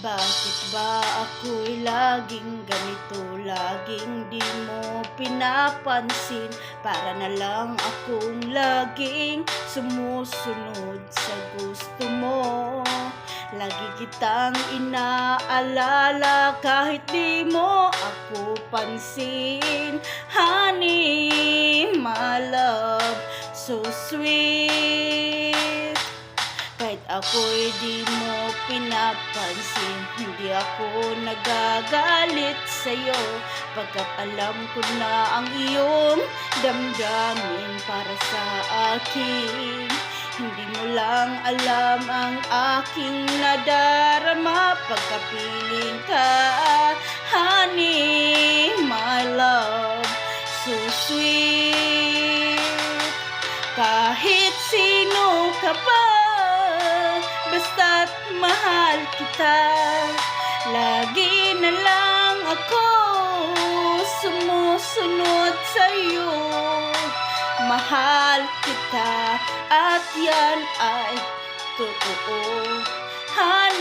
Bakit ba ako'y laging ganito? Laging di mo pinapansin. Para na lang akong laging sumusunod sa gusto mo. Lagi kitang inaalala kahit di mo ako pansin. Honey, my love, so sweet. Kahit ako'y di mo pinapansin, hindi ako nagagalit sa'yo, pagkat alam ko na ang iyong damdamin para sa akin. Hindi mo lang alam ang aking nadarama pagkapiling ka. Honey, my love, so sweet. Kahit sino ka pa, basta't mahal kita. Lagi na lang ako sumusunod sa'yo. Mahal kita at yan ay totoo. Honey,